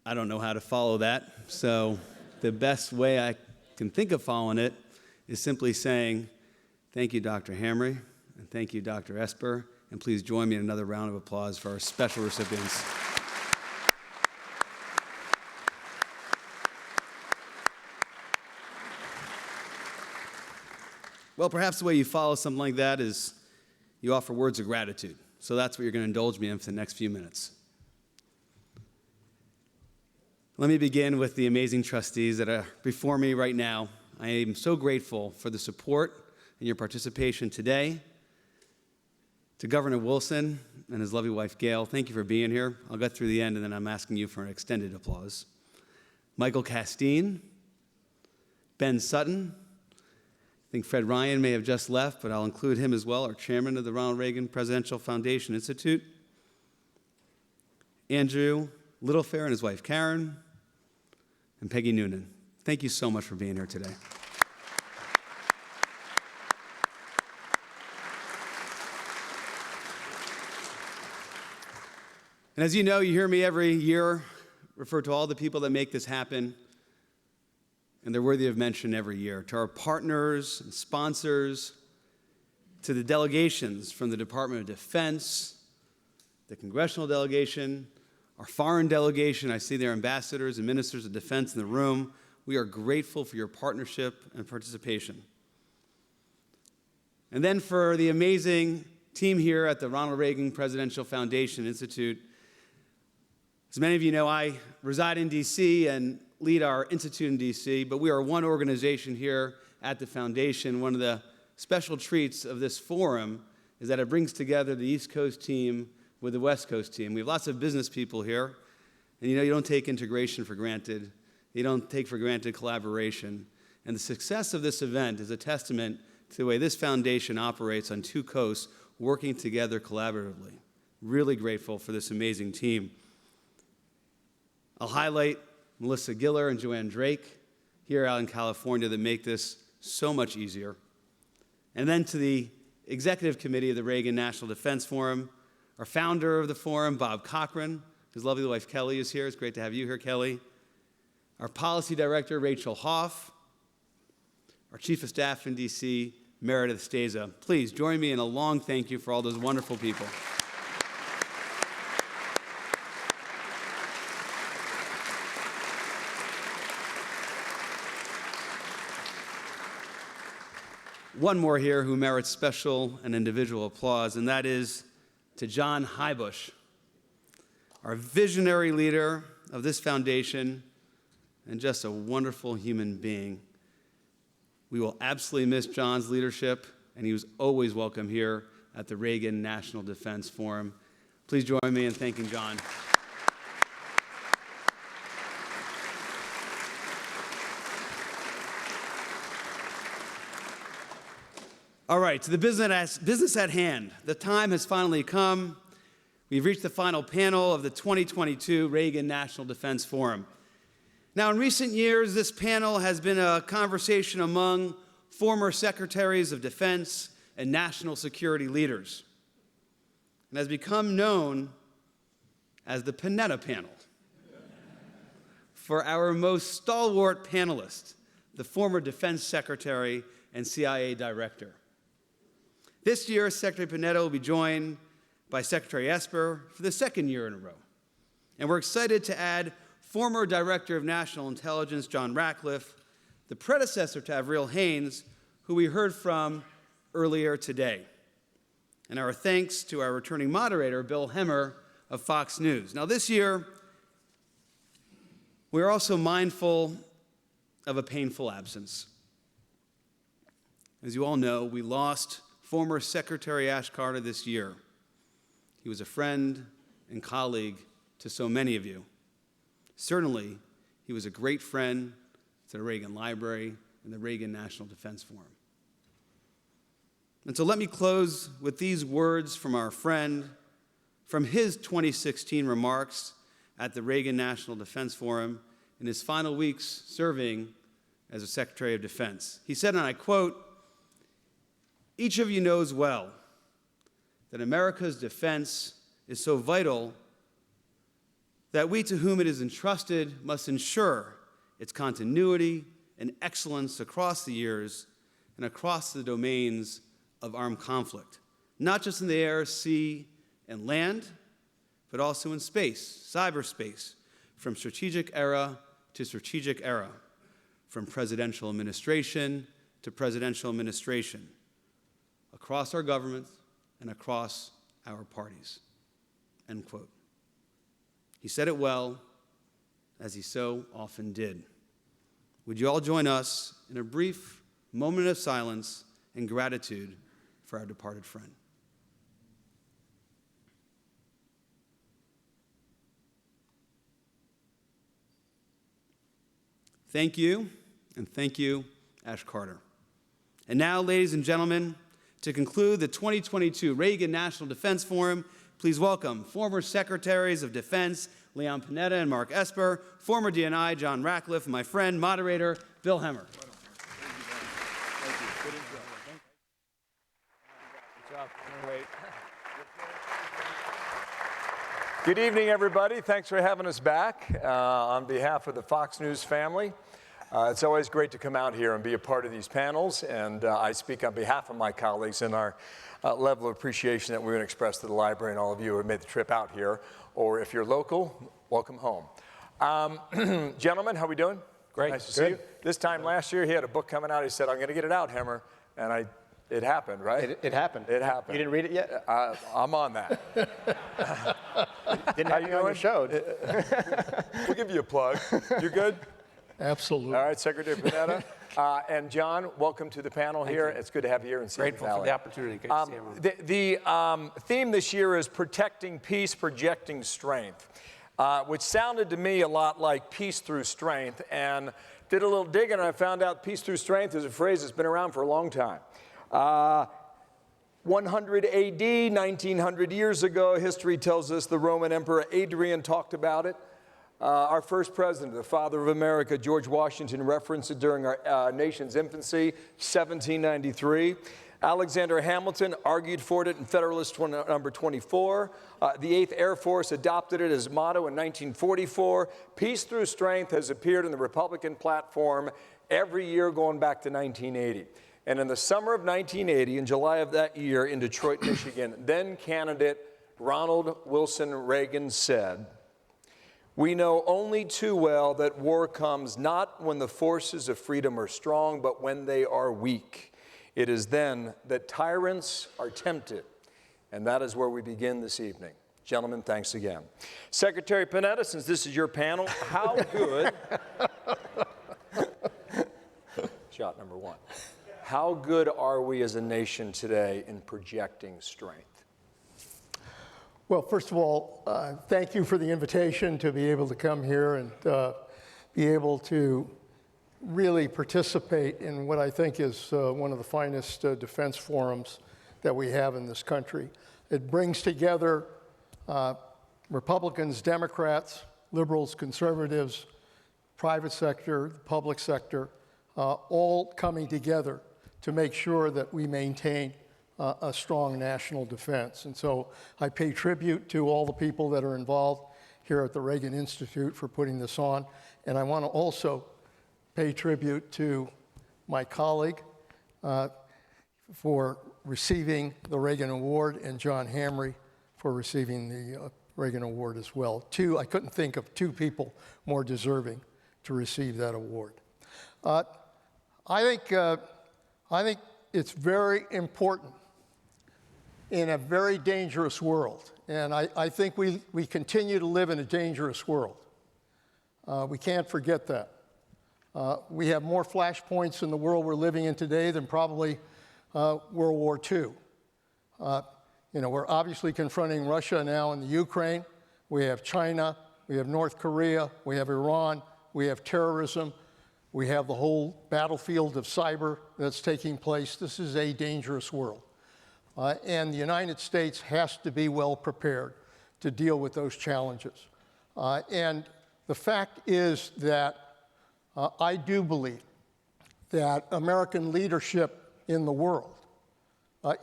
I don't know how to follow that. So the best way I can think of following it is simply saying, thank you, Dr. Hamry, and thank you, Dr. Esper, and please join me in another round of applause for our special recipients. Well, perhaps the way you follow something like that is you offer words of gratitude. So that's what you're going to indulge me in for the next few minutes. Let me begin with the amazing trustees that are before me right now. I am so grateful for the support and your participation today. To Governor Wilson and his lovely wife, Gail, thank you for being here. I'll get through the end, and then I'm asking you for an extended applause. Michael Castine, Ben Sutton, I think Fred Ryan may have just left, but I'll include him as well, our chairman of the Ronald Reagan Presidential Foundation Institute. Andrew Littlefair and his wife, Karen, and Peggy Noonan. Thank you so much for being here today. And as you know, you hear me every year refer to all the people that make this happen, and they're worthy of mention every year. To our partners and sponsors, to the delegations from the Department of Defense, the congressional delegation, our foreign delegation, I see their ambassadors and ministers of defense in the room. We are grateful for your partnership and participation. And then for the amazing team here at the Ronald Reagan Presidential Foundation Institute. As many of you know, I reside in D.C. and lead our institute in D.C., but we are one organization here at the foundation. One of the special treats of this forum is that it brings together the East Coast team with the West Coast team. We have lots of business people here, and you don't take integration for granted. You don't take for granted collaboration. And the success of this event is a testament to the way this foundation operates on two coasts, working together collaboratively. Really grateful for this amazing team. I'll highlight Melissa Giller and Joanne Drake here out in California that make this so much easier. And then to the executive committee of the Reagan National Defense Forum, our founder of the forum, Bob Cochran, his lovely wife Kelly is here. It's great to have you here, Kelly. Our policy director, Rachel Hoff. Our chief of staff in D.C., Meredith Steza. Please join me in a long thank you for all those wonderful people. One more here who merits special and individual applause, and that is to John Hybush, our visionary leader of this foundation and just a wonderful human being. We will absolutely miss John's leadership, and he was always welcome here at the Reagan National Defense Forum. Please join me in thanking John. All right, to the business at hand. The time has finally come. We've reached the final panel of the 2022 Reagan National Defense Forum. Now, in recent years, this panel has been a conversation among former secretaries of defense and national security leaders, and has become known as the Panetta Panel for our most stalwart panelist, the former defense secretary and CIA director. This year, Secretary Panetta will be joined by Secretary Esper for the second year in a row. And we're excited to add former Director of National Intelligence John Ratcliffe, the predecessor to Avril Haines, who we heard from earlier today. And our thanks to our returning moderator, Bill Hemmer of Fox News. Now this year, we're also mindful of a painful absence. As you all know, we lost former Secretary Ash Carter this year. He was a friend and colleague to so many of you. Certainly, he was a great friend to the Reagan Library and the Reagan National Defense Forum. And so let me close with these words from our friend, from his 2016 remarks at the Reagan National Defense Forum in his final weeks serving as a Secretary of Defense. He said, and I quote, "Each of you knows well that America's defense is so vital that we to whom it is entrusted must ensure its continuity and excellence across the years and across the domains of armed conflict, not just in the air, sea, and land, but also in space, cyberspace, from strategic era to strategic era, from presidential administration to presidential administration, across our governments and across our parties, end quote. He said it well, as he so often did. Would you all join us in a brief moment of silence and gratitude for our departed friend? Thank you, and thank you, Ash Carter. And now, ladies and gentlemen, to conclude the 2022 Reagan National Defense Forum, please welcome former Secretaries of Defense Leon Panetta and Mark Esper, former DNI John Ratcliffe, and my friend, moderator Bill Hemmer. Good evening, everybody. Thanks for having us back. On behalf of the Fox News family, it's always great to come out here and be a part of these panels, and I speak on behalf of my colleagues in our level of appreciation that we're going to express to the library and all of you who have made the trip out here, or if you're local, welcome home. Gentlemen, how are we doing? Great. Nice to see you. This time last year, he had a book coming out. He said, I'm going to get it out, Hemmer, and it happened, right? It happened. It happened. You didn't read it yet? I'm on that. Didn't have you on your show. We'll give you a plug. You good? Absolutely. All right, Secretary Panetta. And John, welcome to the panel here. It's good to have you here in Silicon Grateful Valley. for the opportunity. Good to see everyone. The theme this year is protecting peace, projecting strength, which sounded to me a lot like peace through strength. And did a little digging, and I found out peace through strength is a phrase that's been around for a long time. 100 AD, 1900 years ago, history tells us the Roman Emperor Adrian talked about it. Our first president, the father of America, George Washington, referenced it during our nation's infancy, 1793. Alexander Hamilton argued for it in Federalist number 24. The 8th Air Force adopted it as motto in 1944. Peace through strength has appeared in the Republican platform every year going back to 1980. And in the summer of 1980, in July of that year in Detroit, Michigan, then candidate Ronald Wilson Reagan said, "We know only too well that war comes not when the forces of freedom are strong, but when they are weak. It is then that tyrants are tempted." And that is where we begin this evening. Gentlemen, thanks again. Secretary Panetta, since this is your panel, how good, shot number one, how good are we as a nation today in projecting strength? Well, first of all, thank you for the invitation to be able to come here and be able to really participate in what I think is one of the finest defense forums that we have in this country. It brings together Republicans, Democrats, liberals, conservatives, private sector, public sector, all coming together to make sure that we maintain a strong national defense. And so I pay tribute to all the people that are involved here at the Reagan Institute for putting this on. And I want to also pay tribute to my colleague for receiving the Reagan Award and John Hamre for receiving the Reagan Award as well. I couldn't think of two people more deserving to receive that award. I think it's very important in a very dangerous world, and I think we continue to live in a dangerous world. We can't forget that. We have more flashpoints in the world we're living in today than probably World War II. We're obviously confronting Russia now in the Ukraine. We have China, we have North Korea, we have Iran, we have terrorism. We have the whole battlefield of cyber that's taking place. This is a dangerous world. And the United States has to be well prepared to deal with those challenges. And the fact is that I do believe that American leadership in the world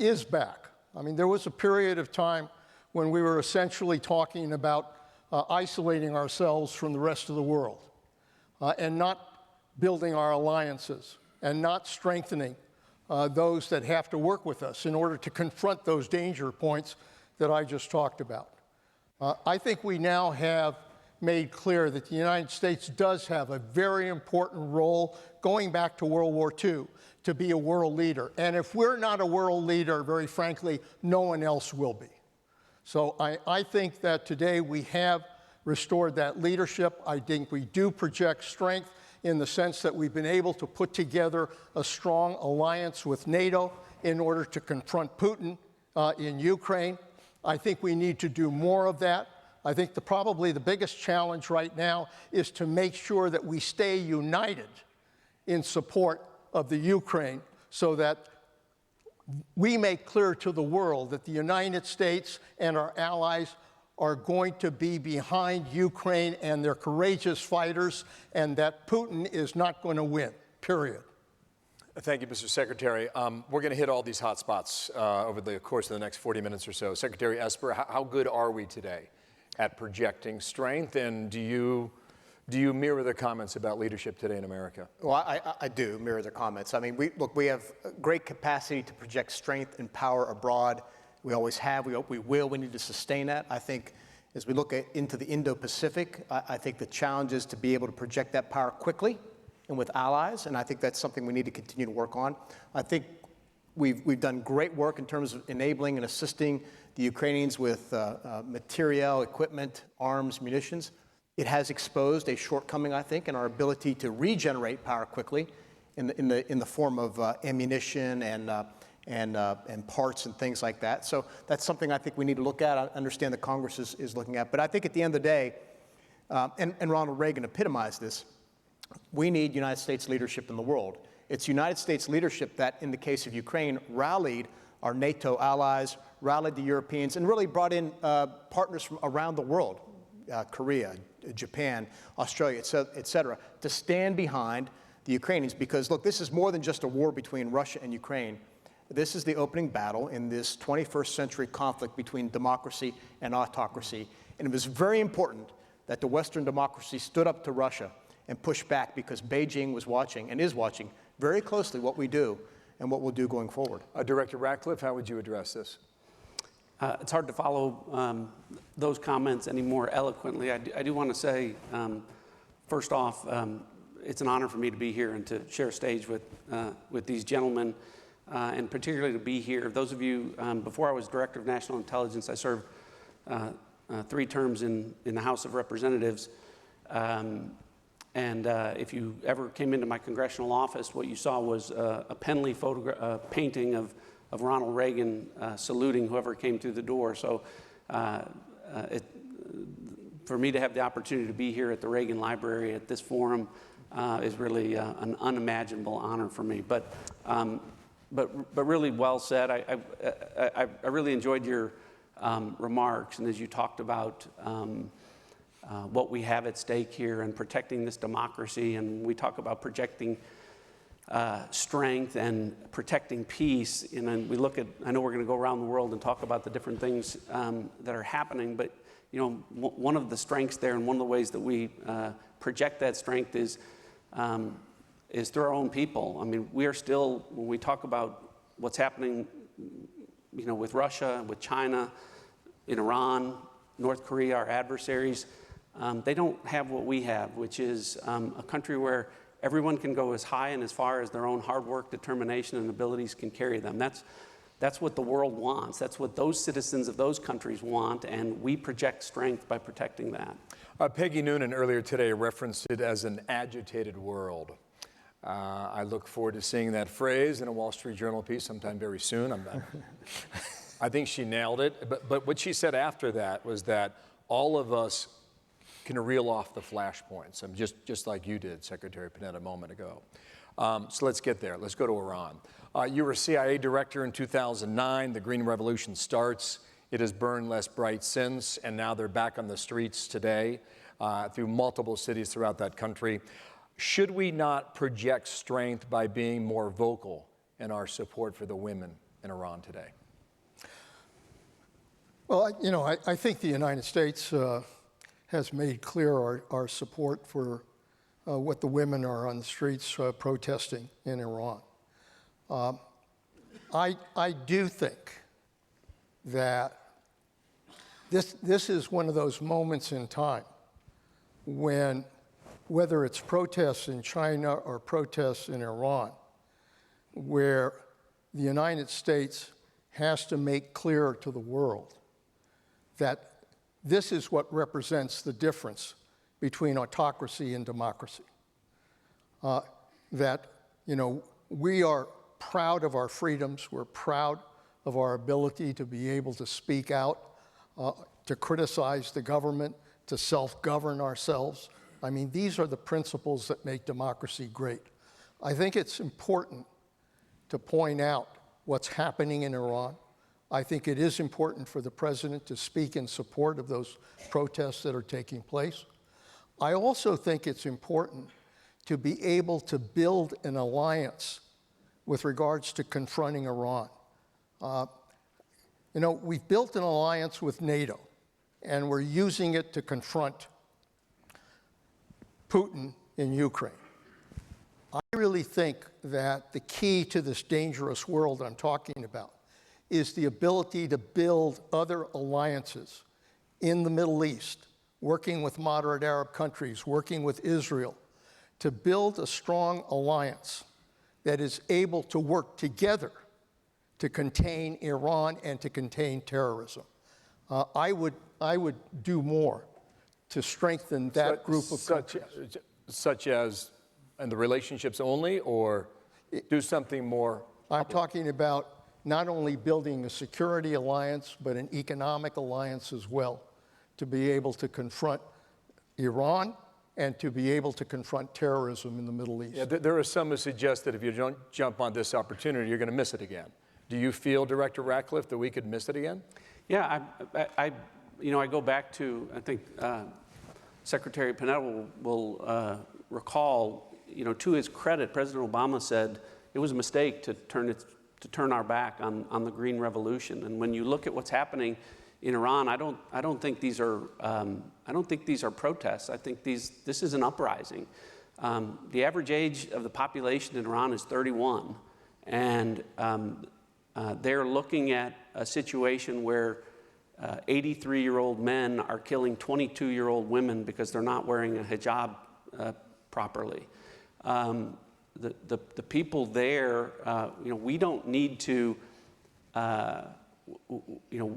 is back. I mean, there was a period of time when we were essentially talking about isolating ourselves from the rest of the world and not building our alliances and not strengthening those that have to work with us in order to confront those danger points that I just talked about. I think we now have made clear that the United States does have a very important role going back to World War II to be a world leader. And if we're not a world leader, very frankly, no one else will be. So I think that today we have restored that leadership. I think we do project strength in the sense that we've been able to put together a strong alliance with NATO in order to confront Putin in Ukraine. I think we need to do more of that. I think probably the biggest challenge right now is to make sure that we stay united in support of the Ukraine so that we make clear to the world that the United States and our allies are going to be behind Ukraine and their courageous fighters, and that Putin is not going to win, period. Thank you, Mr. Secretary. We're going to hit all these hot spots over the course of the next 40 minutes or so. Secretary Esper, how good are we today at projecting strength, and do you mirror the comments about leadership today in America? Well, I do mirror the comments. I mean, we have great capacity to project strength and power abroad. We always have. We will. We need to sustain that. I think as we look into the Indo-Pacific, I think the challenge is to be able to project that power quickly and with allies, and I think that's something we need to continue to work on. I think we've done great work in terms of enabling and assisting the Ukrainians with material, equipment, arms, munitions. It has exposed a shortcoming, I think, in our ability to regenerate power quickly in the form of ammunition and parts and things like that. So that's something I think we need to look at. I understand that Congress is looking at. But I think at the end of the day, and Ronald Reagan epitomized this, we need United States leadership in the world. It's United States leadership that, in the case of Ukraine, rallied our NATO allies, rallied the Europeans, and really brought in partners from around the world, Korea, Japan, Australia, et cetera, to stand behind the Ukrainians. Because, look, this is more than just a war between Russia and Ukraine. This is the opening battle in this 21st century conflict between democracy and autocracy. And it was very important that the Western democracy stood up to Russia and pushed back, because Beijing was watching and is watching very closely what we do and what we'll do going forward. Director Ratcliffe, how would you address this? It's hard to follow those comments any more eloquently. I do want to say, first off, it's an honor for me to be here and to share a stage with these gentlemen, and particularly to be here. Those of you, before I was Director of National Intelligence, I served 3 terms in the House of Representatives. And if you ever came into my congressional office, what you saw was a Penley painting of Ronald Reagan saluting whoever came through the door. So for me to have the opportunity to be here at the Reagan Library at this forum is really an unimaginable honor for me. But really well said. I really enjoyed your remarks, and as you talked about what we have at stake here and protecting this democracy, and we talk about projecting strength and protecting peace. And we look at, I know we're going to go around the world and talk about the different things that are happening, but you know, one of the strengths there and one of the ways that we project that strength is through our own people. I mean, we are still, when we talk about what's happening, you know, with Russia, with China, in Iran, North Korea, our adversaries, they don't have what we have, which is a country where everyone can go as high and as far as their own hard work, determination, and abilities can carry them. That's what the world wants. That's what those citizens of those countries want, and we project strength by protecting that. Peggy Noonan earlier today referenced it as an agitated world. I look forward to seeing that phrase in a Wall Street Journal piece sometime very soon. I think she nailed it. But what she said after that was that all of us can reel off the flashpoints, just like you did, Secretary Panetta, a moment ago. So let's get there. Let's go to Iran. You were CIA director in 2009. The Green Revolution starts. It has burned less bright since, and now they're back on the streets today through multiple cities throughout that country. Should we not project strength by being more vocal in our support for the women in Iran today? Well, you know, I think the United States has made clear our support for what the women are on the streets protesting in Iran. I do think that this is one of those moments in time when, whether it's protests in China or protests in Iran, where the United States has to make clear to the world that this is what represents the difference between autocracy and democracy. That, we are proud of our freedoms, we're proud of our ability to be able to speak out, to criticize the government, to self-govern ourselves. I mean, these are the principles that make democracy great. I think it's important to point out what's happening in Iran. I think it is important for the president to speak in support of those protests that are taking place. I also think it's important to be able to build an alliance with regards to confronting Iran. We've built an alliance with NATO, and we're using it to confront Putin in Ukraine. I really think that the key to this dangerous world I'm talking about is the ability to build other alliances in the Middle East, working with moderate Arab countries, working with Israel, to build a strong alliance that is able to work together to contain Iran and to contain terrorism. I would do more to strengthen that group of countries. Such as, and the relationships only, or do something more? I'm talking about not only building a security alliance, but an economic alliance as well, to be able to confront Iran and to be able to confront terrorism in the Middle East. Yeah, there are some who suggest that if you don't jump on this opportunity, you're going to miss it again. Do you feel, Director Ratcliffe, that we could miss it again? Yeah, I go back to, I think Secretary Panetta will recall, to his credit, President Obama said it was a mistake to turn our back on the Green Revolution. And when you look at what's happening in Iran, I don't think these are protests. I think this is an uprising. The average age of the population in Iran is 31, and they're looking at a situation where 83-year-old men are killing 22-year-old women because they're not wearing a hijab properly. The people there, we don't need to,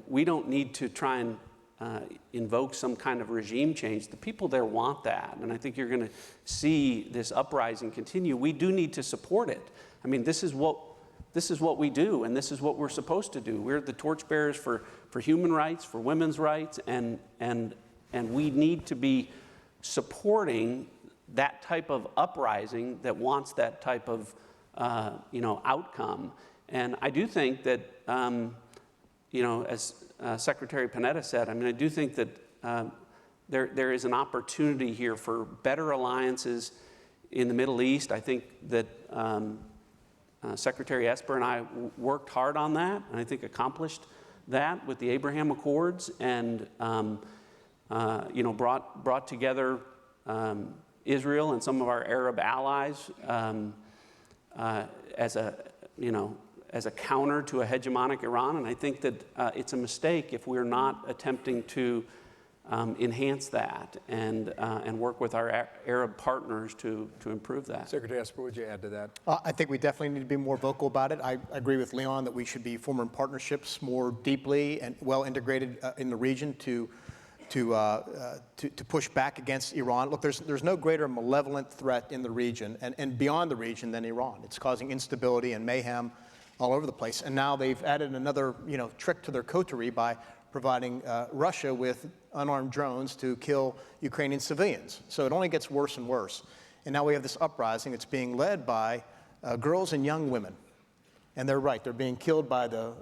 we don't need to try and invoke some kind of regime change. The people there want that, and I think you're going to see this uprising continue. We do need to support it. I mean, this is what we do, and this is what we're supposed to do. We're the torchbearers for human rights, for women's rights, and we need to be supporting that type of uprising that wants that type of outcome. And I do think that as Secretary Panetta said, I mean, I do think that there is an opportunity here for better alliances in the Middle East. I think that Secretary Esper and I worked hard on that, and I think accomplished that with the Abraham Accords, and brought together Israel and some of our Arab allies as a counter to a hegemonic Iran. And I think that it's a mistake if we're not attempting to enhance that and work with our Arab partners to improve that. Secretary Esper, would you add to that? I think we definitely need to be more vocal about it. I agree with Leon that we should be forming partnerships more deeply and well integrated in the region to push back against Iran. Look, there's no greater malevolent threat in the region and beyond the region than Iran. It's causing instability and mayhem all over the place. And now they've added another trick to their coterie by providing Russia with unarmed drones to kill Ukrainian civilians. So it only gets worse and worse. And now we have this uprising. It's being led by girls and young women. And they're right. They're being killed by the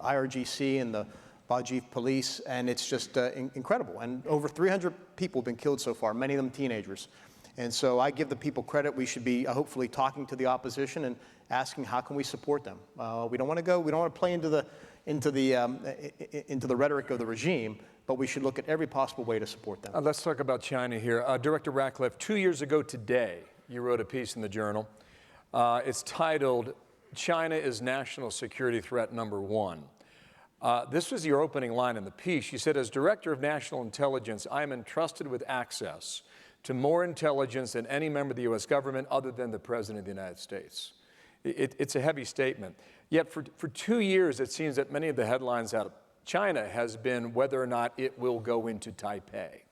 IRGC and the Bajif police, and it's just incredible. And over 300 people have been killed so far, many of them teenagers. And so I give the people credit. We should be hopefully talking to the opposition and asking how can we support them. We don't want to play into the rhetoric of the regime, but we should look at every possible way to support them. Let's talk about China here. Director Ratcliffe, 2 years ago today, you wrote a piece in the Journal. It's titled, "China is National Security Threat Number One." This was your opening line in the piece. You said, "As Director of National Intelligence, I am entrusted with access to more intelligence than any member of the U.S. government other than the President of the United States." It's a heavy statement. Yet for 2 years, it seems that many of the headlines out of China has been whether or not it will go into Taipei.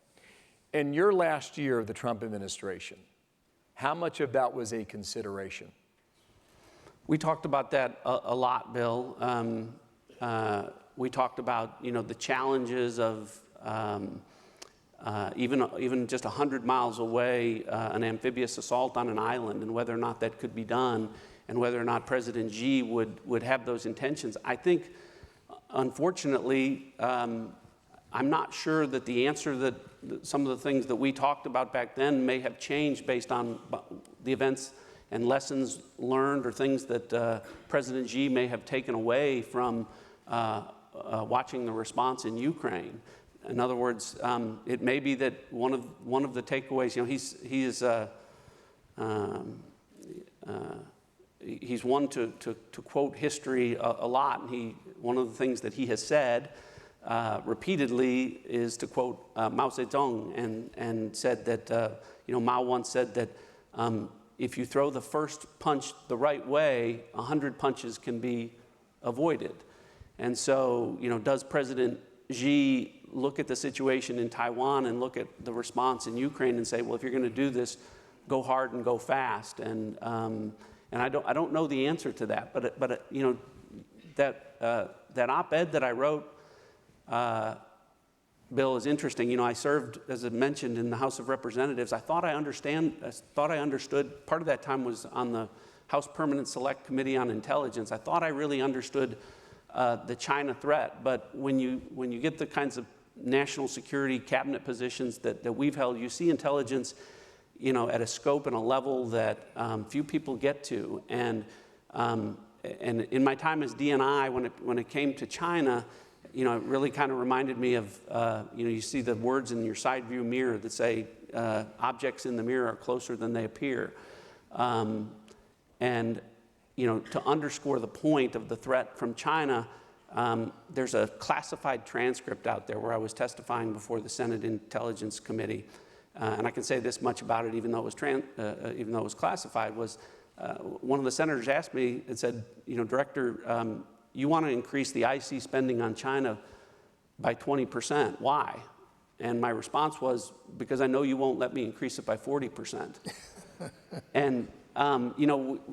In your last year of the Trump administration, how much of that was a consideration? We talked about that a lot, Bill. We talked about, the challenges of even just 100 miles away, an amphibious assault on an island, and whether or not that could be done, and whether or not President Xi would have those intentions. I think, unfortunately, I'm not sure that the answer that some of the things that we talked about back then may have changed based on the events and lessons learned, or things that President Xi may have taken away from watching the response in Ukraine. In other words, it may be that one of the takeaways, he's one to quote history a lot, and one of the things that he has said repeatedly is to quote Mao Zedong, and said that Mao once said that if you throw the first punch the right way, 100 punches can be avoided. And so, does President Xi look at the situation in Taiwan and look at the response in Ukraine and say, well, if you're going to do this, go hard and go fast? And I don't know the answer to that, but that op-ed that I wrote, Bill, is interesting. I served, as I mentioned, in the House of Representatives. I thought I understood. Part of that time was on the House Permanent Select Committee on Intelligence. I thought I really understood the China threat, but when you get the kinds of national security cabinet positions that we've held, you see intelligence, at a scope and a level that few people get to. And in my time as DNI, when it came to China, it really kind of reminded me of, you see the words in your side view mirror that say, objects in the mirror are closer than they appear. And to underscore the point of the threat from China, there's a classified transcript out there where I was testifying before the Senate Intelligence Committee, and I can say this much about it, even though it was classified. Was one of the senators asked me and said, Director, you want to increase the IC spending on China by 20%? Why? And my response was, because I know you won't let me increase it by 40%. And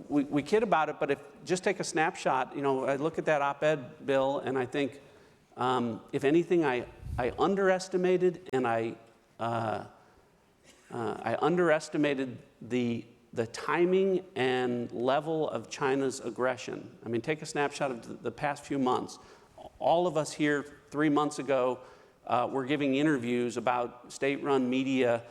we kid about it, but just take a snapshot. I look at that op-ed, Bill, and I think, if anything, I underestimated, and I underestimated the timing and level of China's aggression. I mean, take a snapshot of the past few months. All of us here 3 months ago were giving interviews about state-run media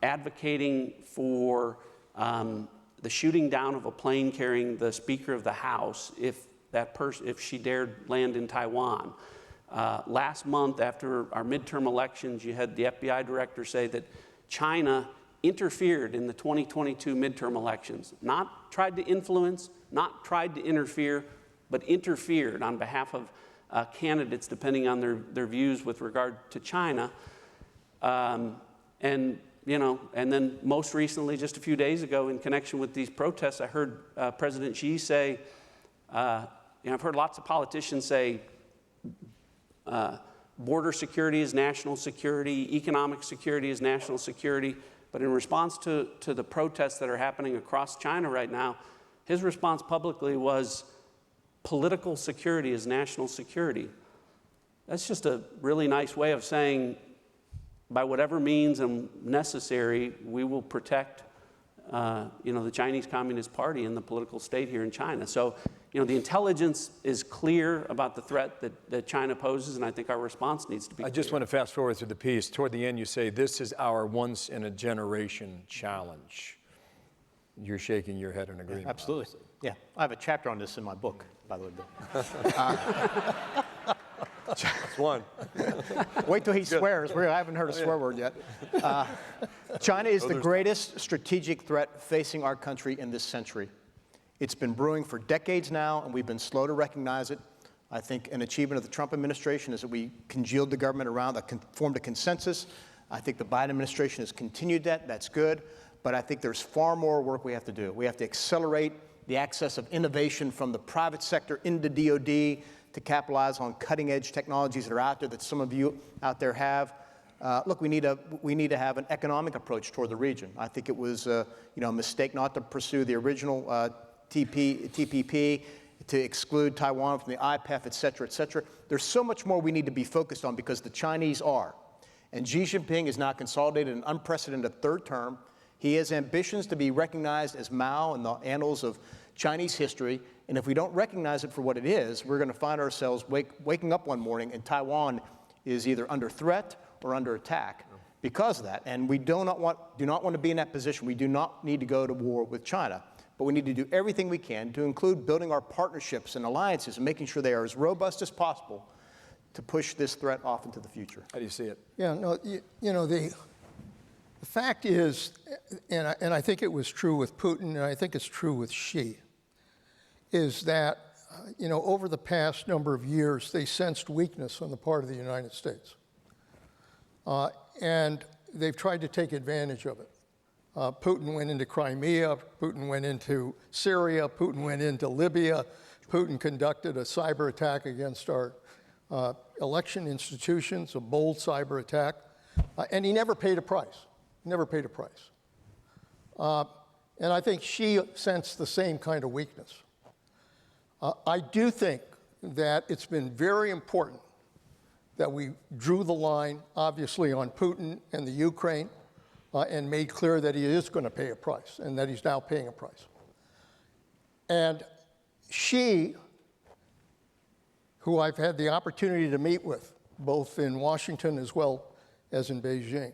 advocating for the shooting down of a plane carrying the Speaker of the House if she dared land in Taiwan. Last month, after our midterm elections, you had the FBI director say that China interfered in the 2022 midterm elections. Not tried to influence, not tried to interfere, but interfered on behalf of candidates, depending on their views with regard to China. And then most recently, just a few days ago, in connection with these protests, I heard President Xi say, I've heard lots of politicians say border security is national security, economic security is national security. But in response to the protests that are happening across China right now, his response publicly was, political security is national security. That's just a really nice way of saying, by whatever means and necessary, we will protect the Chinese Communist Party and the political state here in China. So, the intelligence is clear about the threat that China poses, and I think our response needs to be clear. I just want to fast forward through the piece. Toward the end, you say, this is our once-in-a-generation challenge. You're shaking your head in agreement. Absolutely. Yeah, I have a chapter on this in my book, by the way, Bill. That's one. Wait till he swears. I haven't heard a swear word yet. China is the greatest strategic threat facing our country in this century. It's been brewing for decades now, and we've been slow to recognize it. I think an achievement of the Trump administration is that we congealed the government around, formed a consensus. I think the Biden administration has continued that. That's good. But I think there's far more work we have to do. We have to accelerate the access of innovation from the private sector into DoD to capitalize on cutting-edge technologies that are out there that some of you out there have. Look, we need to have an economic approach toward the region. I think it was a mistake not to pursue the original TPP, to exclude Taiwan from the IPEF, et cetera, et cetera. There's so much more we need to be focused on because the Chinese are. And Xi Jinping is now consolidated an unprecedented third term. He has ambitions to be recognized as Mao in the annals of Chinese history. And if we don't recognize it for what it is, we're going to find ourselves waking up one morning and Taiwan is either under threat or under attack because of that. And we do not want to be in that position. We do not need to go to war with China. But we need to do everything we can to include building our partnerships and alliances and making sure they are as robust as possible to push this threat off into the future. How do you see it? Yeah, no, the fact is, and I think it was true with Putin, and I think it's true with Xi, is that, over the past number of years, they sensed weakness on the part of the United States. And they've tried to take advantage of it. Putin went into Crimea, Putin went into Syria, Putin went into Libya, Putin conducted a cyber attack against our election institutions, a bold cyber attack, and he never paid a price, never paid a price. And I think Xi sensed the same kind of weakness. I do think that it's been very important that we drew the line, obviously, on Putin and the Ukraine, and made clear that he is going to pay a price, and that he's now paying a price. And Xi, who I've had the opportunity to meet with, both in Washington as well as in Beijing,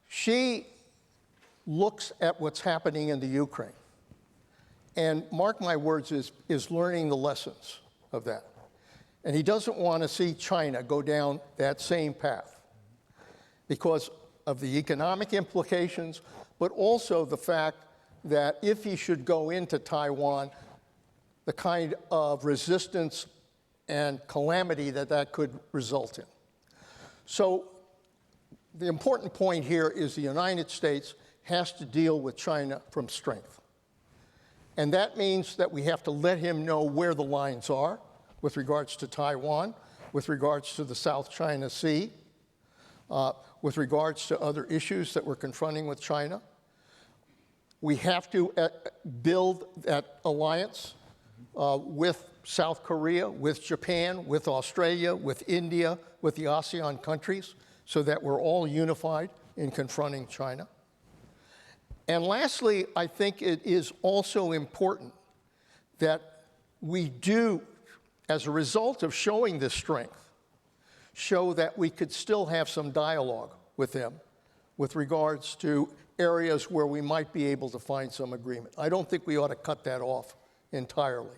Xi looks at what's happening in the Ukraine, and mark my words, is learning the lessons of that. And he doesn't want to see China go down that same path because of the economic implications, but also the fact that if he should go into Taiwan, the kind of resistance and calamity that could result in. So the important point here is the United States has to deal with China from strength. And that means that we have to let him know where the lines are with regards to Taiwan, with regards to the South China Sea, with regards to other issues that we're confronting with China. We have to build that alliance with South Korea, with Japan, with Australia, with India, with the ASEAN countries, so that we're all unified in confronting China. And lastly, I think it is also important that we do, as a result of showing this strength, show that we could still have some dialogue with them with regards to areas where we might be able to find some agreement. I don't think we ought to cut that off entirely.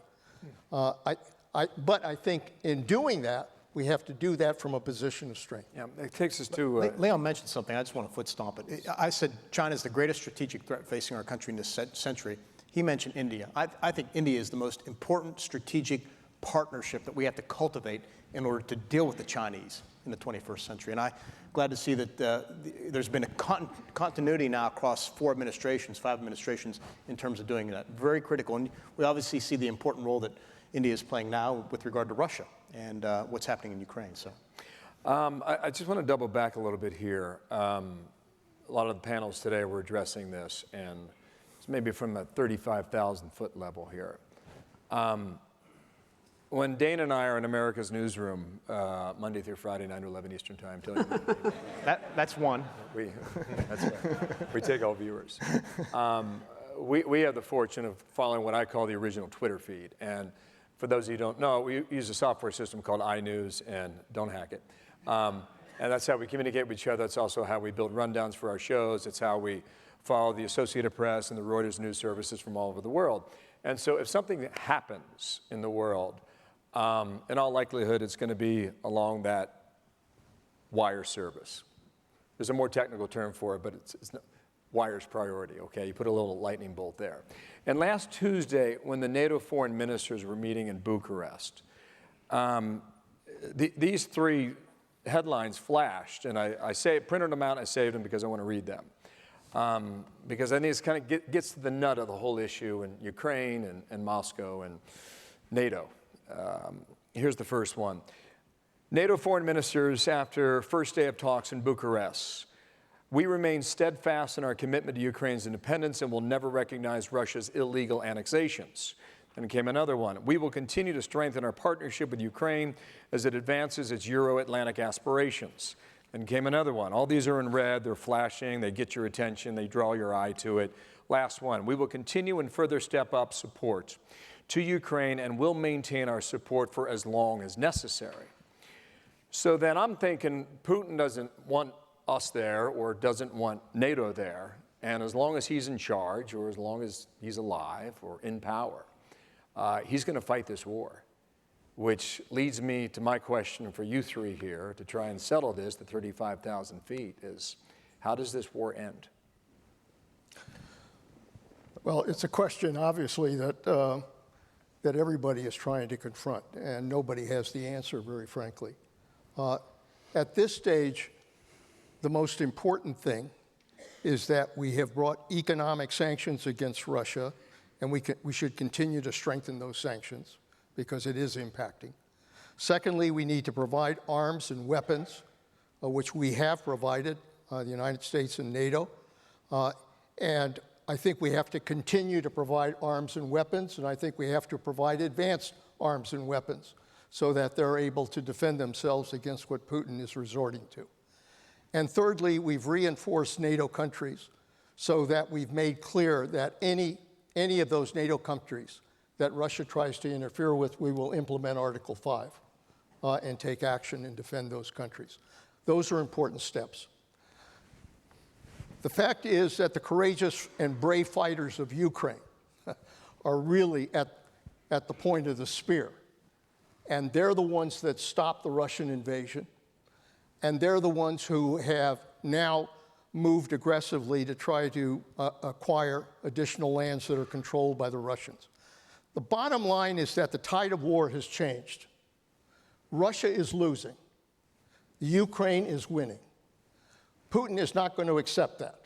But I think in doing that, we have to do that from a position of strength. Yeah, it takes us to... Leon mentioned something. I just want to foot stomp it. I said China is the greatest strategic threat facing our country in this century. He mentioned India. I think India is the most important strategic partnership that we have to cultivate in order to deal with the Chinese in the 21st century. And I'm glad to see that there's been a continuity now across 5 administrations in terms of doing that. Very critical. And we obviously see the important role that India is playing now with regard to Russia and what's happening in Ukraine. So, I just want to double back a little bit here. A lot of the panels today were addressing this, and it's maybe from a 35,000-foot level here. When Dana and I are in America's newsroom, Monday through Friday, 9 to 11 Eastern Time, that's one. That's right. We take all viewers. We have the fortune of following what I call the original Twitter feed. And for those of you who don't know, we use a software system called iNews, and don't hack it. And that's how we communicate with each other. That's also how we build rundowns for our shows. It's how we follow the Associated Press and the Reuters news services from all over the world. And so if something happens in the world, In all likelihood, it's going to be along that wire service. There's a more technical term for it, but it's not, wire's priority, okay? You put a little lightning bolt there. And last Tuesday, when the NATO foreign ministers were meeting in Bucharest, these three headlines flashed, and I printed them out and I saved them because I want to read them. Because I think it's kind of gets to the nut of the whole issue in Ukraine and Moscow and NATO. Here's the first one. NATO foreign ministers, after first day of talks in Bucharest, we remain steadfast in our commitment to Ukraine's independence and will never recognize Russia's illegal annexations. Then came another one. We will continue to strengthen our partnership with Ukraine as it advances its Euro-Atlantic aspirations. Then came another one. All these are in red, they're flashing, they get your attention, they draw your eye to it. Last one. We will continue and further step up support to Ukraine and will maintain our support for as long as necessary. So then I'm thinking Putin doesn't want us there or doesn't want NATO there, and as long as he's in charge or as long as he's alive or in power, he's going to fight this war, which leads me to my question for you three here to try and settle this, the 35,000 feet, is how does this war end? Well, it's a question, obviously, that everybody is trying to confront, and nobody has the answer, very frankly. At this stage, the most important thing is that we have brought economic sanctions against Russia, and we should continue to strengthen those sanctions because it is impacting. Secondly, we need to provide arms and weapons, which we have provided, the United States and NATO. And I think we have to continue to provide arms and weapons, and I think we have to provide advanced arms and weapons so that they're able to defend themselves against what Putin is resorting to. And thirdly, we've reinforced NATO countries so that we've made clear that any of those NATO countries that Russia tries to interfere with, we will implement Article 5 and take action and defend those countries. Those are important steps. The fact is that the courageous and brave fighters of Ukraine are really at the point of the spear. And they're the ones that stopped the Russian invasion. And they're the ones who have now moved aggressively to try to acquire additional lands that are controlled by the Russians. The bottom line is that the tide of war has changed. Russia is losing. Ukraine is winning. Putin is not going to accept that.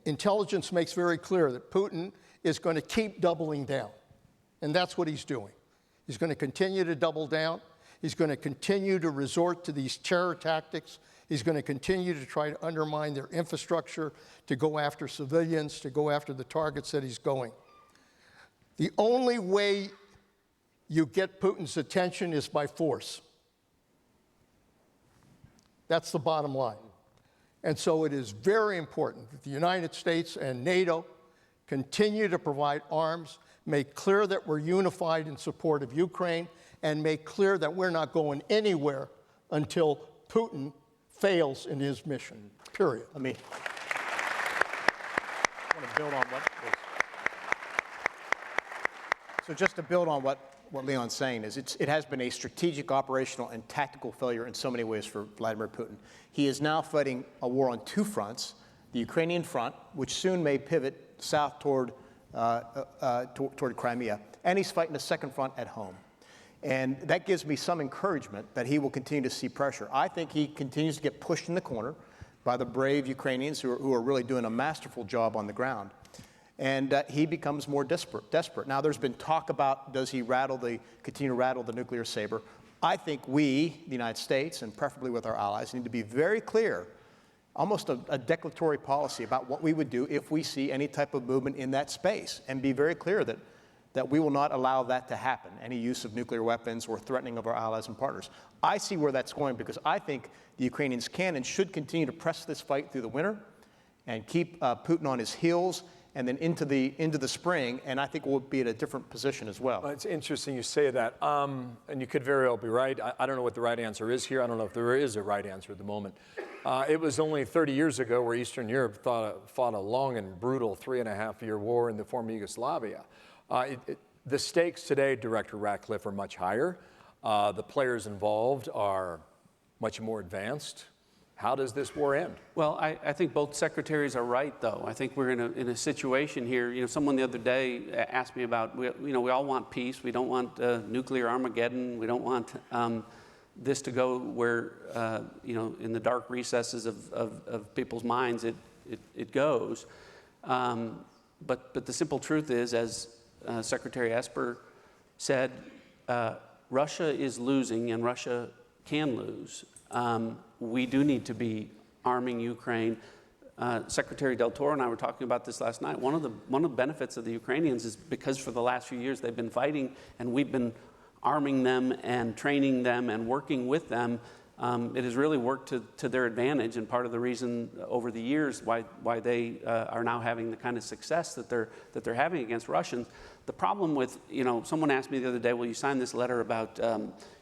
Intelligence makes very clear that Putin is going to keep doubling down. And that's what he's doing. He's going to continue to double down. He's going to continue to resort to these terror tactics. He's going to continue to try to undermine their infrastructure, to go after civilians, to go after the targets that he's going. The only way you get Putin's attention is by force. That's the bottom line. And so it is very important that the United States and NATO continue to provide arms, make clear that we're unified in support of Ukraine, and make clear that we're not going anywhere until Putin fails in his mission, period. I want to build on what was. So just to build on what Leon's saying is it has been a strategic, operational, and tactical failure in so many ways for Vladimir Putin. He is now fighting a war on two fronts, the Ukrainian front, which soon may pivot south toward Crimea, and he's fighting a second front at home. And that gives me some encouragement that he will continue to see pressure. I think he continues to get pushed in the corner by the brave Ukrainians who are really doing a masterful job on the ground. And he becomes more desperate. Now, there's been talk about does he continue to rattle the nuclear saber. I think we, the United States, and preferably with our allies, need to be very clear, almost a declaratory policy about what we would do if we see any type of movement in that space, and be very clear that we will not allow that to happen, any use of nuclear weapons or threatening of our allies and partners. I see where that's going because I think the Ukrainians can and should continue to press this fight through the winter and keep Putin on his heels and then into the spring, and I think we'll be at a different position as well. It's interesting you say that, and you could very well be right. I don't know what the right answer is here. I don't know if there is a right answer at the moment. It was only 30 years ago where Eastern Europe fought a long and brutal 3.5-year war in the former Yugoslavia. The stakes today, Director Ratcliffe, are much higher. The players involved are much more advanced. How does this war end? Well, I think both secretaries are right, though. I think we're in a situation here. You know, someone the other day asked me about, we all want peace. We don't want nuclear Armageddon. We don't want this to go where, in the dark recesses of people's minds it goes. But the simple truth is, as Secretary Esper said, Russia is losing, and Russia can lose. We do need to be arming Ukraine. Secretary Del Toro and I were talking about this last night. One of the benefits of the Ukrainians is because for the last few years they've been fighting, and we've been arming them and training them and working with them. It has really worked to their advantage, and part of the reason over the years why they are now having the kind of success that they're having against Russians. The problem with, someone asked me the other day, well, you signed this letter about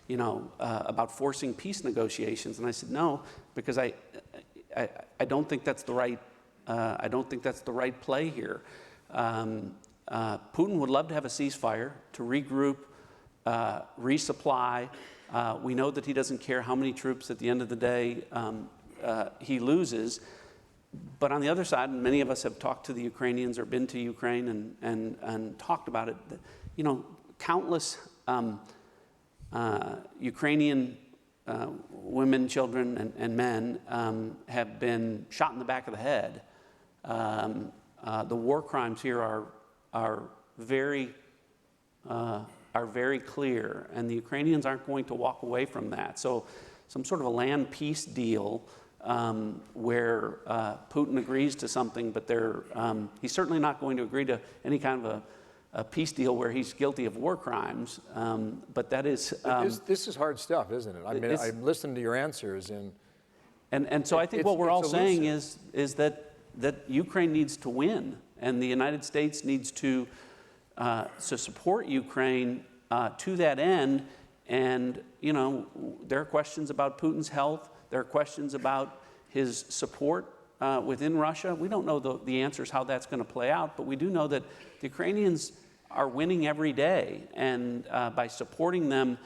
about forcing peace negotiations, and I said no, because I don't think that's the right play here. Putin would love to have a ceasefire, to regroup, resupply. We know that he doesn't care how many troops at the end of the day he loses. But on the other side, and many of us have talked to the Ukrainians or been to Ukraine and talked about it, countless Ukrainian women, children, and men have been shot in the back of the head. The war crimes here are very clear, and the Ukrainians aren't going to walk away from that. So some sort of a land peace deal where Putin agrees to something, but he's certainly not going to agree to any kind of a peace deal where he's guilty of war crimes. But that is... this is hard stuff, isn't it? I mean, I'm listening to your answers, and so I think what we're all saying is that Ukraine needs to win, and the United States needs to support Ukraine to that end. And, there are questions about Putin's health. There are questions about his support within Russia. We don't know the answers, how that's going to play out, but we do know that the Ukrainians are winning every day, and by supporting them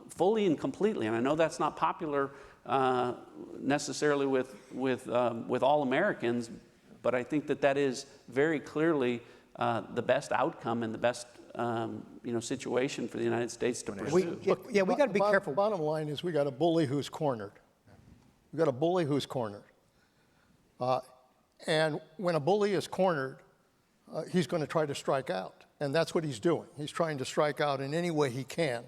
fully and completely. And I know that's not popular necessarily with all Americans, but I think that is very clearly the best outcome and the best situation for the United States to pursue. We got to be careful. Bottom line is we got a bully who's cornered. We got a bully who's cornered. And when a bully is cornered, he's going to try to strike out. And that's what he's doing. He's trying to strike out in any way he can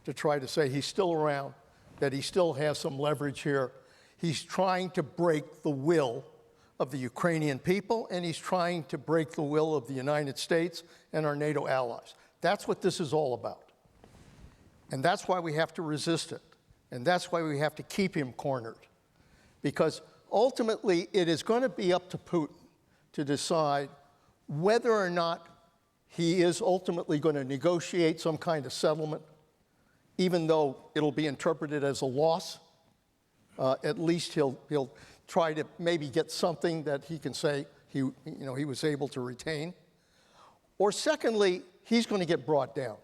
to try to say he's still around, that he still has some leverage here. He's trying to break the will of the Ukrainian people, and he's trying to break the will of the United States and our NATO allies. That's what this is all about. And that's why we have to resist it. And that's why we have to keep him cornered. Because ultimately, it is going to be up to Putin to decide whether or not he is ultimately going to negotiate some kind of settlement, even though it'll be interpreted as a loss. At least he'll try to maybe get something that he can say he was able to retain. Or secondly, he's going to get brought down,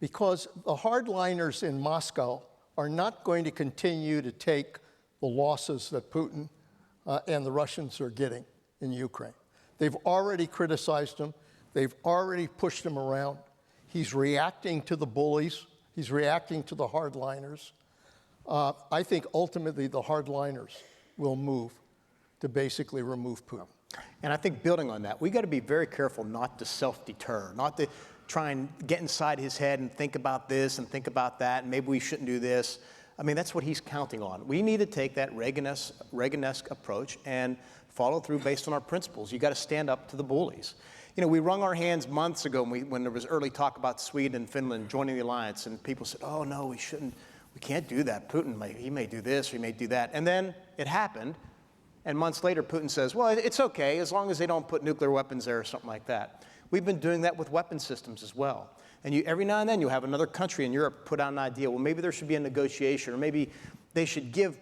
because the hardliners in Moscow are not going to continue to take the losses that Putin and the Russians are getting in Ukraine. They've already criticized him. They've already pushed him around. He's reacting to the bullies. He's reacting to the hardliners. I think ultimately the hardliners will move to basically remove Putin. And I think building on that, we got to be very careful not to self-deter, not to try and get inside his head and think about this and think about that, and maybe we shouldn't do this. I mean, that's what he's counting on. We need to take that Reagan-esque approach and follow through based on our principles. You got to stand up to the bullies. We wrung our hands months ago when there was early talk about Sweden and Finland joining the alliance, and people said, oh, no, we shouldn't. We can't do that. Putin, he may do this, or he may do that. And then it happened, and months later, Putin says, well, it's okay, as long as they don't put nuclear weapons there or something like that. We've been doing that with weapon systems as well. And every now and then, you'll have another country in Europe put out an idea, well, maybe there should be a negotiation, or maybe they should give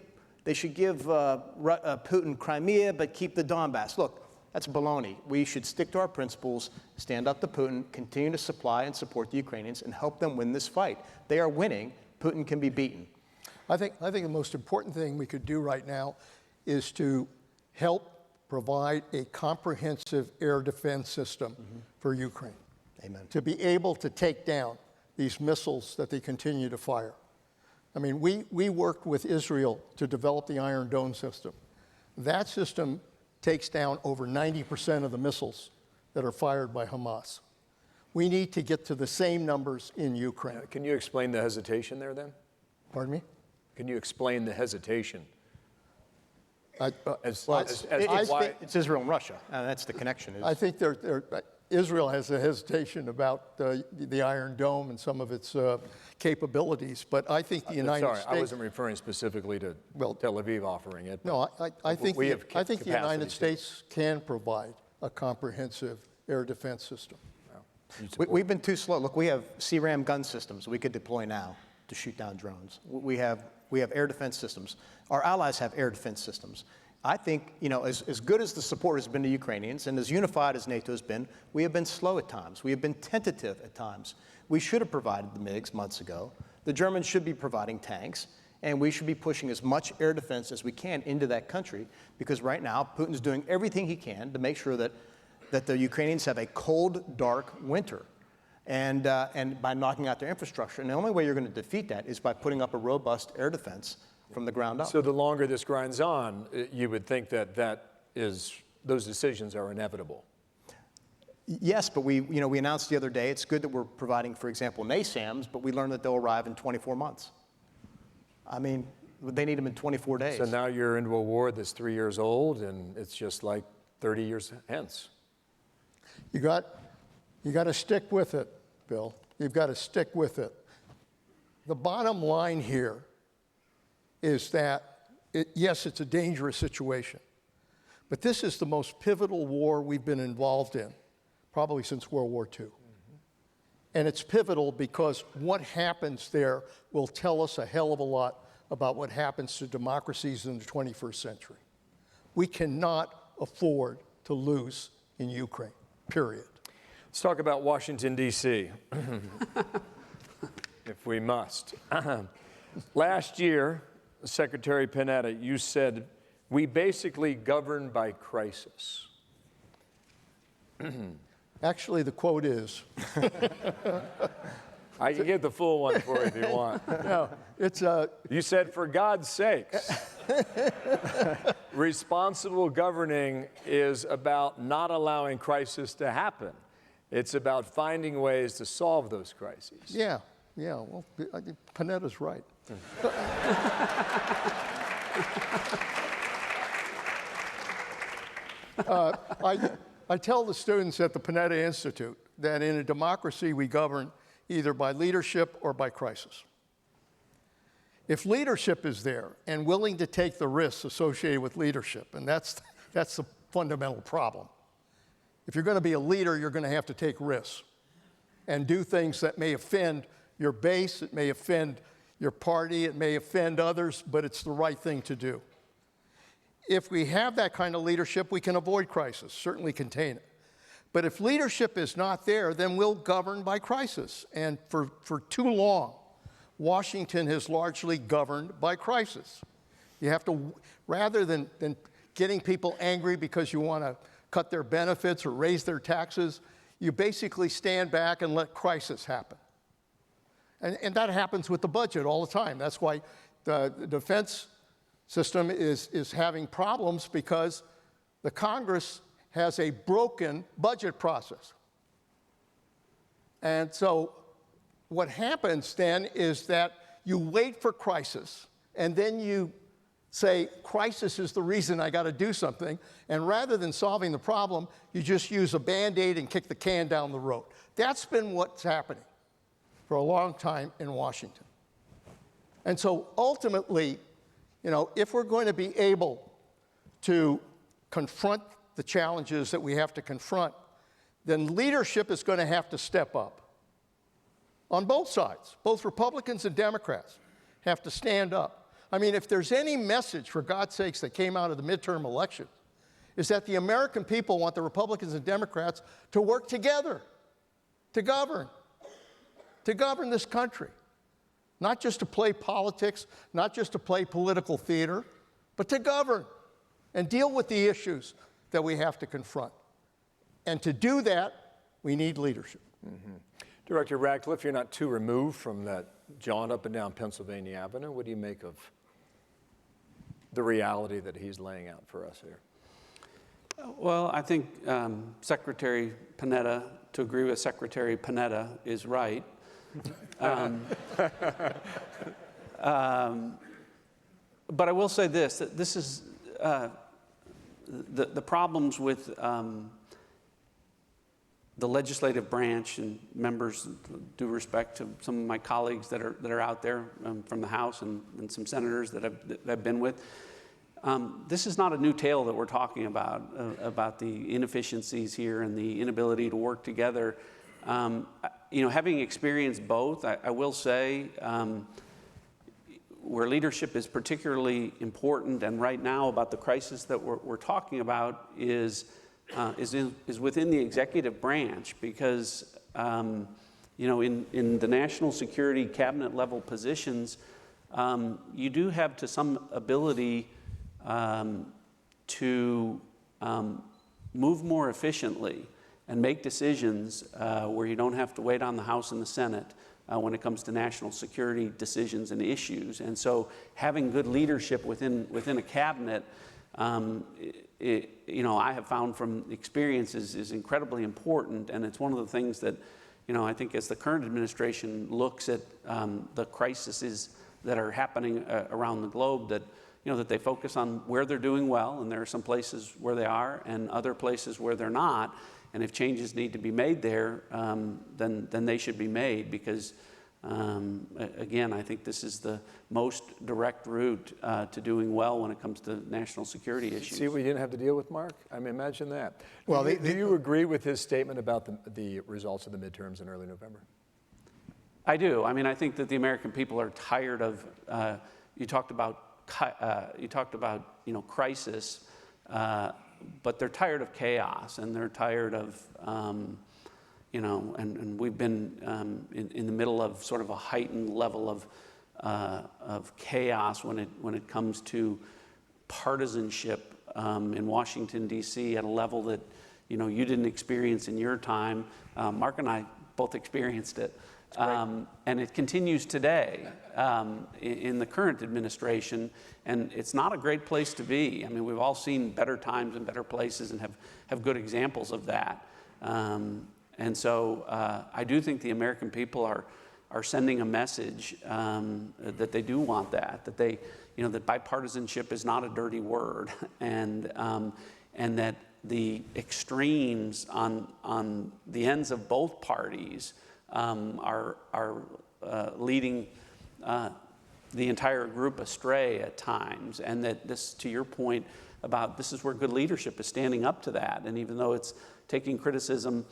Putin Crimea, but keep the Donbass. Look, That's baloney. We should stick to our principles, stand up to Putin, continue to supply and support the Ukrainians, and help them win this fight. They are winning. Putin can be beaten. I think the most important thing we could do right now is to help provide a comprehensive air defense system for Ukraine. Amen. To be able to take down these missiles that they continue to fire. I mean, we worked with Israel to develop the Iron Dome system. That system takes down over 90% of the missiles that are fired by Hamas. We need to get to the same numbers in Ukraine. Can you explain the hesitation there then? Pardon me? Can you explain the hesitation? It's Israel and Russia. That's the connection. I think Israel has a hesitation about the Iron Dome and some of its capabilities, but I think the United States... I wasn't referring specifically to Tel Aviv offering it. No, I think the United too. States can provide a comprehensive air defense system. We've been too slow. Look, we have CRAM gun systems we could deploy now to shoot down drones. We have air defense systems. Our allies have air defense systems. I think, as good as the support has been to Ukrainians and as unified as NATO has been, we have been slow at times. We have been tentative at times. We should have provided the MiGs months ago. The Germans should be providing tanks, and we should be pushing as much air defense as we can into that country, because right now Putin's doing everything he can to make sure that the Ukrainians have a cold, dark winter, and by knocking out their infrastructure. And the only way you're going to defeat that is by putting up a robust air defense from the ground up. So the longer this grinds on, you would think that those decisions are inevitable. Yes, but we announced the other day, it's good that we're providing, for example, NASAMS, but we learned that they'll arrive in 24 months. I mean, they need them in 24 days. So now you're into a war that's 3 years old, and it's just like 30 years hence. You got to stick with it, Bill. You've got to stick with it. The bottom line here is that, yes, it's a dangerous situation, but this is the most pivotal war we've been involved in, probably since World War II. And it's pivotal because what happens there will tell us a hell of a lot about what happens to democracies in the 21st century. We cannot afford to lose in Ukraine, period. Let's talk about Washington, D.C., if we must. Last year, Secretary Panetta, you said, we basically govern by crisis. Actually, the quote is... I can get the full one for you if you want. No, it's You said, for God's sakes. Responsible governing is about not allowing crisis to happen. It's about finding ways to solve those crises. Yeah, well, I think Panetta's right. I tell the students at the Panetta Institute that in a democracy we govern either by leadership or by crisis. If leadership is there and willing to take the risks associated with leadership, and that's the fundamental problem. If you're going to be a leader, you're going to have to take risks and do things that may offend your base, it may offend your party, it may offend others, but it's the right thing to do. If we have that kind of leadership, we can avoid crisis, certainly contain it. But if leadership is not there, then we'll govern by crisis. And for too long, Washington has largely governed by crisis. You have to, rather than getting people angry because you want to cut their benefits or raise their taxes, you basically stand back and let crisis happen. And that happens with the budget all the time. That's why the defense system is having problems, because the Congress has a broken budget process. And so what happens then is that you wait for crisis, and then you say, crisis is the reason I got to do something, and rather than solving the problem, you just use a Band-Aid and kick the can down the road. That's been what's happening for a long time in Washington. And so ultimately, if we're going to be able to confront the challenges that we have to confront, then leadership is going to have to step up. On both sides, both Republicans and Democrats have to stand up. I mean, if there's any message, for God's sakes, that came out of the midterm elections, is that the American people want the Republicans and Democrats to work together to govern this country. Not just to play politics, not just to play political theater, but to govern and deal with the issues that we have to confront. And to do that, we need leadership. Mm-hmm. Director Ratcliffe, you're not too removed from that jaunt up and down Pennsylvania Avenue. What do you make of the reality that he's laying out for us here? Well, I think Secretary Panetta, to agree with Secretary Panetta, is right. But I will say this, that this is the problems with the legislative branch, and members, due respect to some of my colleagues that are out there from the House and some senators that I've been with. This is not a new tale that we're talking about the inefficiencies here and the inability to work together. Having experienced both, I will say where leadership is particularly important, and right now about the crisis that we're talking about is within the executive branch, because in the national security cabinet level positions, you do have to some ability to move more efficiently and make decisions where you don't have to wait on the House and the Senate when it comes to national security decisions and issues. And so having good leadership within a cabinet, I have found from experience is incredibly important. And it's one of the things that, I think as the current administration looks at the crises that are happening around the globe, that that they focus on where they're doing well, and there are some places where they are and other places where they're not. And if changes need to be made there, then they should be made, because, again, I think this is the most direct route to doing well when it comes to national security issues. See what you didn't have to deal with, Mark? I mean, imagine that. Well, do you agree with his statement about the results of the midterms in early November? I do. I mean, I think that the American people are tired of, you talked about crisis, but they're tired of chaos, and they're tired of, and we've been in the middle of sort of a heightened level of chaos when it comes to partisanship in Washington, D.C. at a level that you didn't experience in your time. Mark and I both experienced it. And it continues today in the current administration, and it's not a great place to be. I mean, we've all seen better times and better places and have good examples of that. And so I do think the American people are sending a message that they do want that they, that bipartisanship is not a dirty word, and that the extremes on the ends of both parties are leading the entire group astray at times, and that this, to your point about this is where good leadership is standing up to that. And even though it's taking criticism,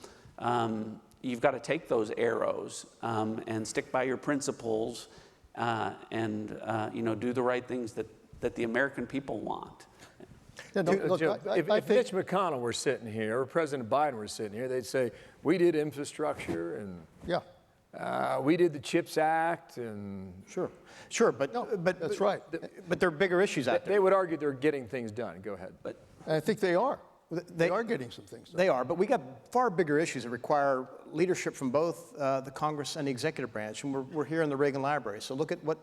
you've got to take those arrows and stick by your principles and do the right things that the American people want. Yeah, no, look, Jim, I if think Mitch McConnell were sitting here, or President Biden were sitting here, they'd say, we did infrastructure, and we did the CHIPS Act, and Sure, but that's right. But there are bigger issues out there. they would argue they're getting things done. Go ahead. But I think they are. They are getting some things done. They are, but we got far bigger issues that require leadership from both the Congress and the executive branch, and we're here in the Reagan Library. So look at what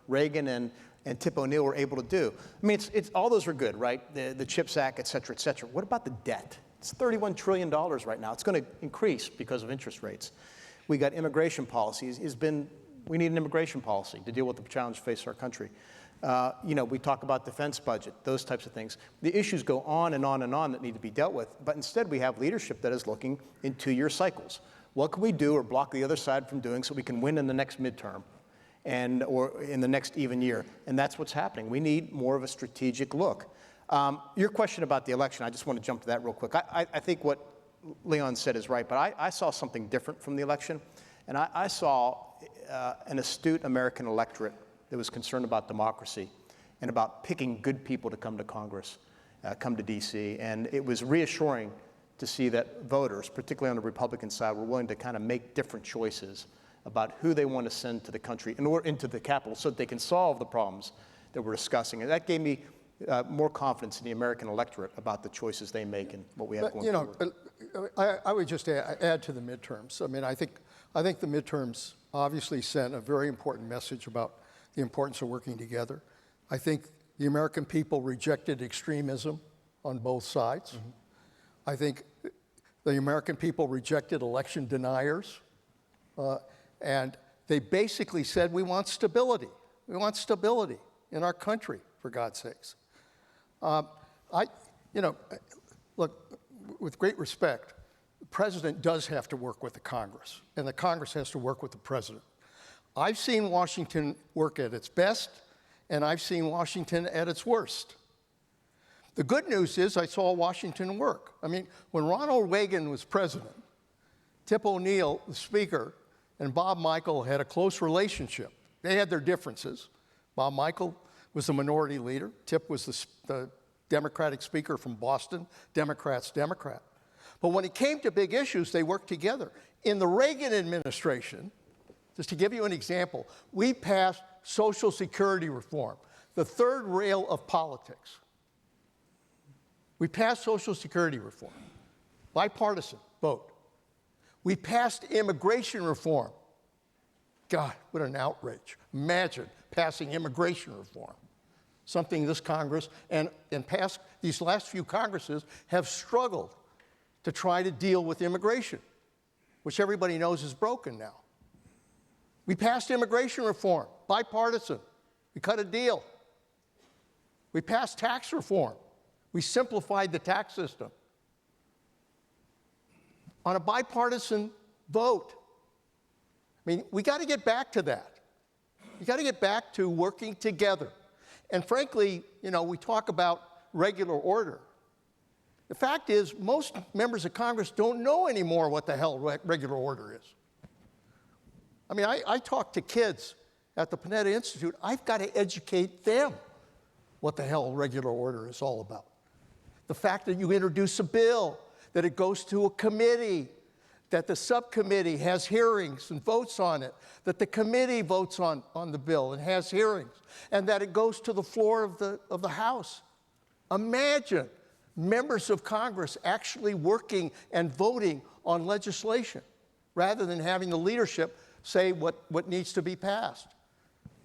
Reagan and Tip O'Neill were able to do. I mean, it's all those are good, right? The CHIPS Act, et cetera, et cetera. What about the debt? It's $31 trillion right now. It's going to increase because of interest rates. We got immigration policies. We need an immigration policy to deal with the challenge facing our country. We talk about defense budget, those types of things. The issues go on and on and on that need to be dealt with, but instead we have leadership that is looking in 2-year cycles. What can we do or block the other side from doing so we can win in the next midterm or in the next even year? And that's what's happening. We need more of a strategic look. Your question about the election, I just want to jump to that real quick. I think what Leon said is right, but I saw something different from the election, and I saw an astute American electorate that was concerned about democracy and about picking good people to come to Congress. come to D.C., and it was reassuring to see that voters, particularly on the Republican side, were willing to kind of make different choices about who they want to send to the country into the Capitol so that they can solve the problems that we're discussing. And that gave me more confidence in the American electorate about the choices they make and what we have going forward. I would just add to the midterms. I mean, I think the midterms obviously sent a very important message about the importance of working together. I think the American people rejected extremism on both sides. Mm-hmm. I think the American people rejected election deniers. And they basically said, we want stability. We want stability in our country, for God's sakes. Look, with great respect, the president does have to work with the Congress, and the Congress has to work with the president. I've seen Washington work at its best, and I've seen Washington at its worst. The good news is I saw Washington work. I mean, when Ronald Reagan was president, Tip O'Neill, the speaker, and Bob Michel had a close relationship. They had their differences. Bob Michel was the minority leader. Tip was the Democratic speaker from Boston, Democrat. But when it came to big issues, they worked together. In the Reagan administration, just to give you an example, we passed Social Security reform, the third rail of politics. We passed Social Security reform, bipartisan vote. We passed immigration reform. God, what an outrage. Imagine passing immigration reform. Something this Congress and these last few Congresses have struggled to try to deal with immigration, which everybody knows is broken now. We passed immigration reform, bipartisan. We cut a deal. We passed tax reform. We simplified the tax system. On a bipartisan vote. I mean, we got to get back to that. We got to get back to working together. And frankly, we talk about regular order. The fact is, most members of Congress don't know anymore what the hell regular order is. I mean, I talk to kids at the Panetta Institute. I've got to educate them what the hell regular order is all about. The fact that you introduce a bill, that it goes to a committee, that the subcommittee has hearings and votes on it, that the committee votes on the bill and has hearings, and that it goes to the floor of the House. Imagine members of Congress actually working and voting on legislation rather than having the leadership say what needs to be passed.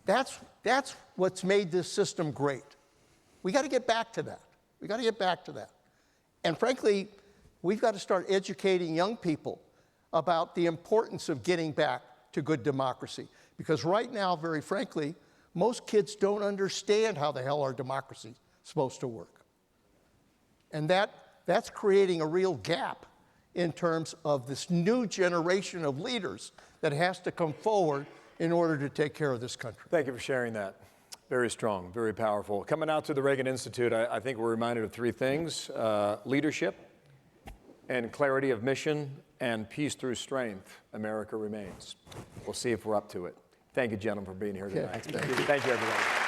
That's what's made this system great. We got to get back to that. We got to get back to that. And frankly, we've got to start educating young people about the importance of getting back to good democracy. Because right now, very frankly, most kids don't understand how the hell our democracy is supposed to work. And that's creating a real gap in terms of this new generation of leaders that has to come forward in order to take care of this country. Thank you for sharing that. Very strong, very powerful. Coming out to the Reagan Institute, I think we're reminded of three things: leadership and clarity of mission, and peace through strength. America remains. We'll see if we're up to it. Thank you, gentlemen, for being here tonight. Yeah, thank you. Thank you, everybody.